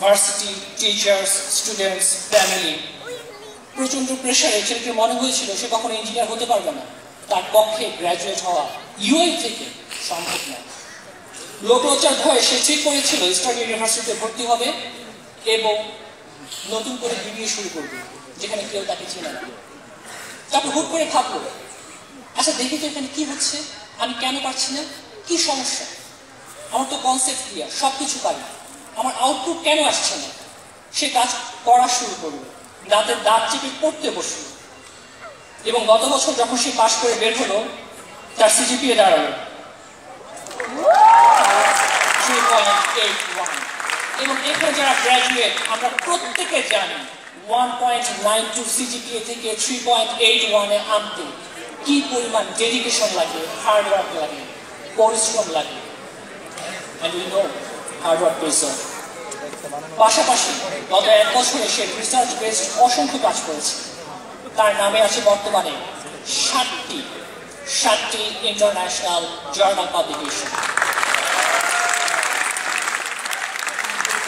Varsity, teachers, students, family প্রচণ্ড প্রেশারে ছেলেটির মনে হয়েছিল সে কখনো ইঞ্জিনিয়ার হতে পারবে না, তার পক্ষে গ্র্যাজুয়েট হওয়া ইউএল থেকে সম্ভব নয়। লোকলজ্জার ভয়ে সে ঠিক করেছিল ইস্টার্ন ইউনিভার্সিটিতে ভর্তি হবে এবং নতুন করে বিবিএ শুরু করবে, যেখানে কেউ তাকে চেনে না। তারপর হুট করে ভাবলো, আচ্ছা দেখি তো এখানে কি হচ্ছে, আমি কেন পারছি না, কি সমস্যা, আমার তো কনসেপ্ট ক্লিয়ার, সবকিছু পারি, আমার আউটপুট কেন আসছে না। সে কাজ করা শুরু করলো, দাঁতের দাঁত চেপে পড়তে বসলো এবং গত বছর যখন সে পাশ করে বের হলো তার সিজিপিএ দাঁড়ালো 3.81 এবং এখানে যারা গ্র্যাজুয়েট আমরা প্রত্যেকে জানি 1.92 সিজিপিএ থেকে 3.81 আনতে কি পরিমাণ ডেডিকেশন লাগে, হার্ডওয়ার্ক লাগে, পরিশ্রম লাগে। And we know hard work pays off. পাশাপাশি গত 1 বছরে সে রিসার্চ বেসড অসংখ্য কাজ করেছে। তার নামে আছে বর্তমানে 7টি ইন্টারন্যাশনাল জার্নাল পাবলিকেশন।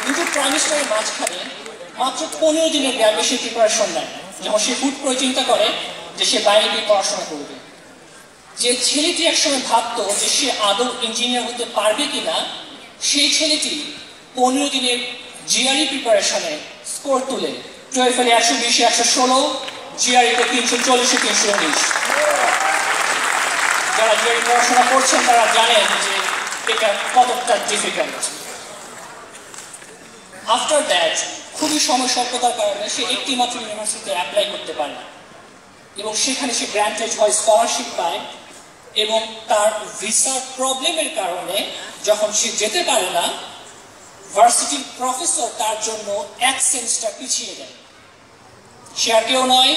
দুটো ট্রাইমেস্টারের মাঝখানে মাত্র 15 দিনের গ্যাপে সে প্রিপারেশন নেয়, যখন সে হুট করে চিন্তা করে যে সে বাইরে গিয়ে পড়াশোনা করবে। যে ছেলেটি একসময় ভাবতো যে সে আদৌ ইঞ্জিনিয়ার হতে পারবে কিনা, সেই ছেলেটি 15 দিনের জিআরই প্রিপারেশনে স্কোর তুলে টুয়েলভে 120, 116, জিআরইতে 340, 319। যারা জিআরই পড়াশোনা করছেন তারা জানেন যে এটা কতটা ডিফিকাল্ট। আফটার দ্যাট খুবই সময় স্বল্পতার কারণে সে একটি মাত্র ইউনিভার্সিটিতে অ্যাপ্লাই করতে পারে এবং সেখানে সে গ্র্যান্টেড হয়, স্কলারশিপ পায় এবং তার ভিসার প্রবলেমের কারণে যখন সে যেতে পারে না, ভার্সিটির প্রফেসর তার জন্য 1 সেমিস্টার পিছিয়ে দেয়। সে আর কেউ নয়,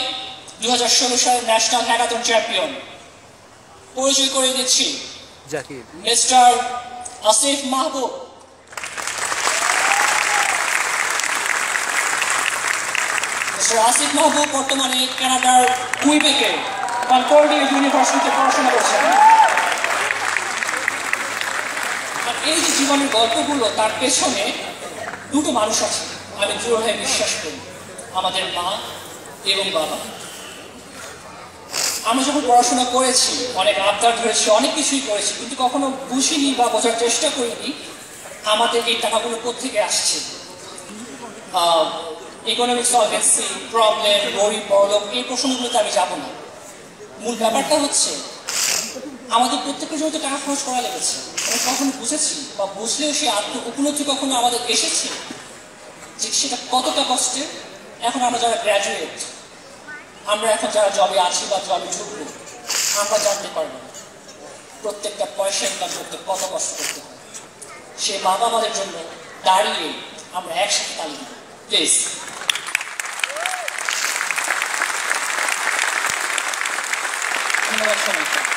2016 সালের ন্যাশনাল হ্যাকাথন চ্যাম্পিয়ন। পরিচয় করে দিচ্ছি, মিস্টার আসিফ মাহবুব। মিস্টার আসিফ মাহবুব বর্তমানে কানাডার কুইবেকে কনকর্ডিয়া ইউনিভার্সিটিতে পড়াশোনা করছেন। এই যে জীবনের গল্পগুলো, তার পেছনে দুটো মানুষ আছে আমি দৃঢ়ভাবে বিশ্বাস করি, আমাদের মা এবং বাবা। আমরা যখন পড়াশোনা করেছি অনেক আবদার ধরেছি, অনেক কিছুই করেছি, কিন্তু কখনো বুঝিনি বা বোঝার চেষ্টা করিনি আমাদের এই টাকাগুলো কোত্থেকে আসছে। ইকোনমিক সলভেন্সি, প্রবলেম, গরিব বড়লোক, এই প্রসঙ্গগুলোতে আমি যাব না। মূল ব্যাপারটা হচ্ছে আমাদের প্রত্যেকের জন্য টাকা খরচ করা লেগেছে। আমরা কখনো বুঝেছি বা বুঝলেও সে আত্ম উপলব্ধি কখনো আমাদের এসেছে যে সেটা কতটা কষ্টের। এখন আমরা যারা গ্র্যাজুয়েট, আমরা এখন যারা জবে আছি বা জবে ঢুকবো, আমরা জানতে পারবো প্রত্যেকটা পয়সা ইনকাম করতে কত কষ্ট করতে হয়। সে মা বাবাদের জন্য দাঁড়িয়ে আমরা একসাথে তালি দিব, প্লিজ। ধন্যবাদ সবাইকে।